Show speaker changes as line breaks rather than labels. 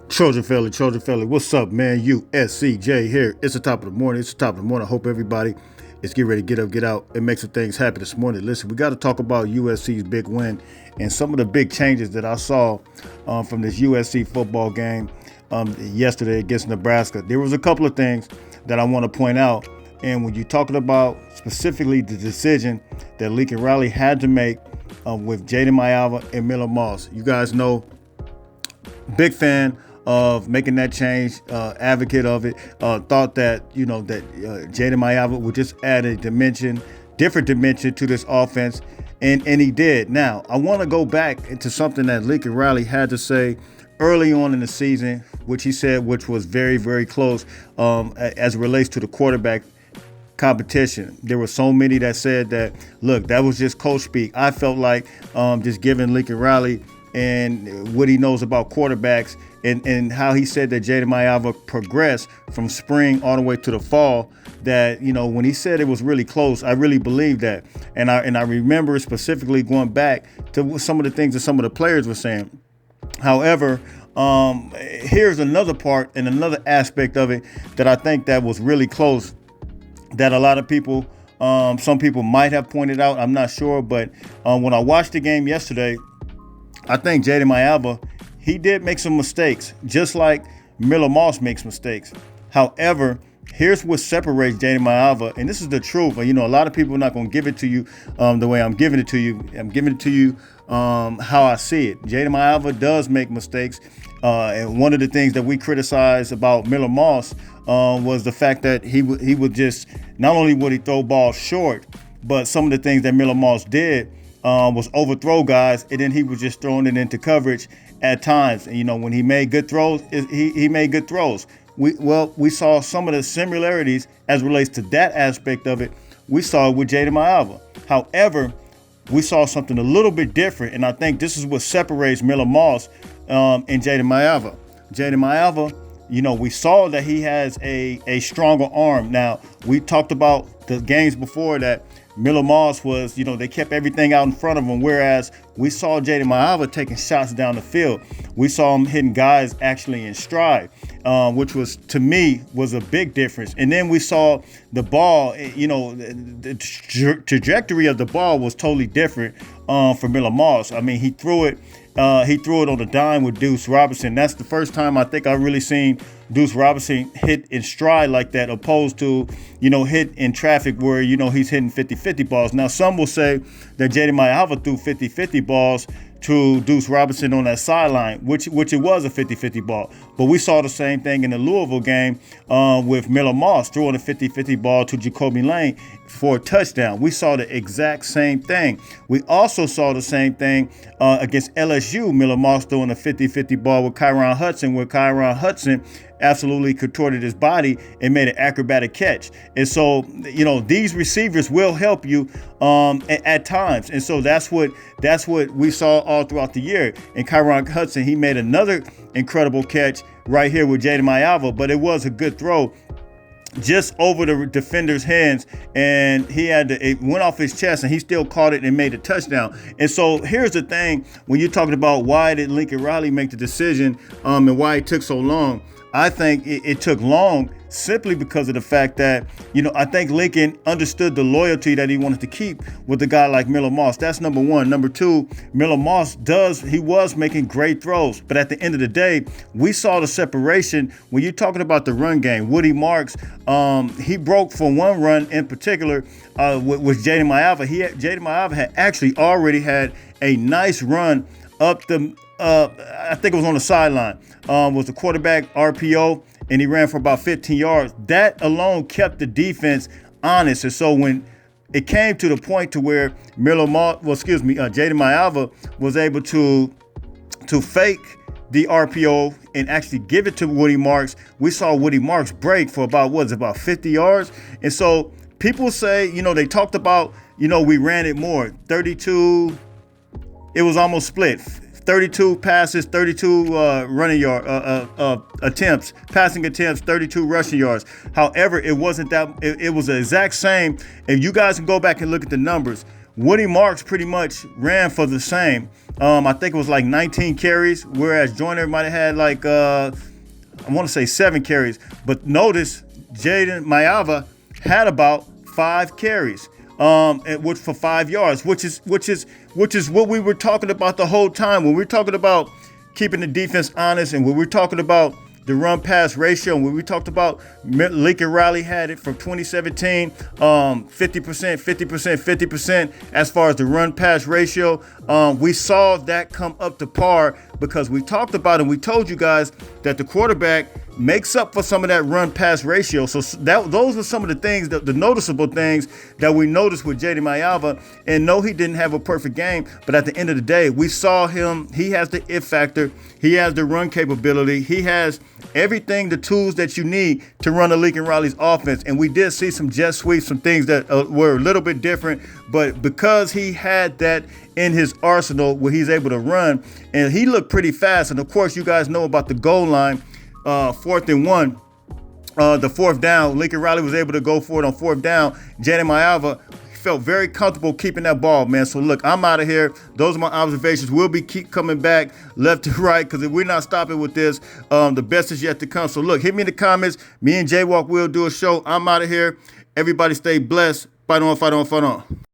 Trojan family, what's up, man? USCJ here. It's the top of the morning. I hope everybody is getting ready to get up, get out, and make some things happen this morning. Listen, we got to talk about USC's big win and some of the big changes that I saw from this USC football game yesterday against Nebraska. There was a couple of things that I want to point out. And when you're talking about specifically the decision that Lincoln Riley had to make with Jayden Maiava and Miller Moss, you guys know, big fan of making that change, advocate of it, thought that, Jayden Maiava would just add a different dimension to this offense, and he did. Now, I want to go back into something that Lincoln Riley had to say early on in the season, which he said, which was very, very close as it relates to the quarterback competition. There were so many that said that, look, that was just coach speak. I felt like just giving Lincoln Riley and what he knows about quarterbacks and how he said that Jayden Maiava progressed from spring all the way to the fall, that, when he said it was really close, I really believe that. And I remember specifically going back to some of the things that some of the players were saying. However, here's another part and another aspect of it that I think that was really close, that a lot of people, some people might have pointed out. I'm not sure. But when I watched the game yesterday, I think Jayden Maiava, he did make some mistakes, just like Miller Moss makes mistakes. However, here's what separates Jayden Maiava, and this is the truth. A lot of people are not going to give it to you the way I'm giving it to you. I'm giving it to you how I see it. Jayden Maiava does make mistakes. And one of the things that we criticize about Miller Moss was the fact that he would just, not only would he throw balls short, but some of the things that Miller Moss did was overthrow guys, and then he was just throwing it into coverage at times. And, when he made good throws, he made good throws. We saw some of the similarities as relates to that aspect of it. We saw it with Jayden Maiava. However, we saw something a little bit different, and I think this is what separates Miller Moss and Jayden Maiava. Jayden Maiava, we saw that he has a stronger arm. Now, we talked about the games before that Miller Moss was, they kept everything out in front of him, whereas we saw Jayden Maiava taking shots down the field. We saw him hitting guys actually in stride, which was, to me, was a big difference. And then we saw the ball, the trajectory of the ball was totally different for Miller Moss. I mean, he threw it on the dime with Deuce Robinson. That's the first time I think I've really seen Deuce Robinson hit in stride like that, opposed to, hit in traffic where, he's hitting 50-50 balls. Now, some will say that Jayden Maiava threw 50-50 balls to Deuce Robinson on that sideline, which it was a 50-50 ball. But we saw the same thing in the Louisville game with Miller Moss throwing a 50-50 ball to Jacoby Lane for a touchdown. We saw the exact same thing. We also saw the same thing against LSU, Miller Moss throwing a 50-50 ball with Kyron Hudson, where Kyron Hudson absolutely contorted his body and made an acrobatic catch. And so, these receivers will help you at times. And so that's what we saw all throughout the year. And Kyron Hudson, he made another incredible catch right here with Jayden Maiava, but it was a good throw just over the defender's hands, and it went off his chest, and he still caught it and made a touchdown. And so here's the thing, when you're talking about why did Lincoln Riley make the decision and why it took so long, I think it took long simply because of the fact that, I think Lincoln understood the loyalty that he wanted to keep with a guy like Miller Moss. That's number one. Number two, Miller Moss was making great throws. But at the end of the day, we saw the separation when you're talking about the run game. Woody Marks, he broke for one run in particular with Jayden Maiava. Jayden Maiava had actually already had a nice run up the I think it was on the sideline, was the quarterback RPO, and he ran for about 15 yards. That alone kept the defense honest. And so when it came to the point to where Jayden Maiava was able to fake the RPO and actually give it to Woody Marks, we saw Woody Marks break for about 50 yards. And so people say, they talked about, we ran it more. 32, it was almost split. 32 passes, 32 passing attempts, 32 rushing yards. However, it wasn't that. It was the exact same. If you guys can go back and look at the numbers, Woody Marks pretty much ran for the same. I think it was like 19 carries, whereas Joyner might have had like I want to say 7 carries. But notice Jayden Maiava had about 5 carries, which for 5 yards, which is what we were talking about the whole time when we were talking about keeping the defense honest, and when we're talking about the run pass ratio, and when we talked about Lincoln Riley had it from 2017, 50%, 50%, 50% as far as the run pass ratio. We saw that come up to par because we talked about and we told you guys that the quarterback makes up for some of that run pass ratio. So those were some of the things, the noticeable things that we noticed with Jayden Maiava. And no, he didn't have a perfect game, but at the end of the day, we saw him. He has the it factor. He has the run capability. He has everything, the tools that you need to run a Lincoln Riley's offense. And we did see some jet sweeps, some things that were a little bit different, but because he had that in his arsenal where he's able to run, and he looked pretty fast. And of course, you guys know about the goal line. 4th and 1, the 4th down, Lincoln Riley was able to go for it on 4th down. Jayden Maiava felt very comfortable keeping that ball, man. So look, I'm out of here. Those are my observations. We'll keep coming back left to right, because if we're not stopping with this, the best is yet to come. So look, hit me in the comments. Me and J Walk will do a show. I'm out of here. Everybody stay blessed. Fight on, fight on, fight on.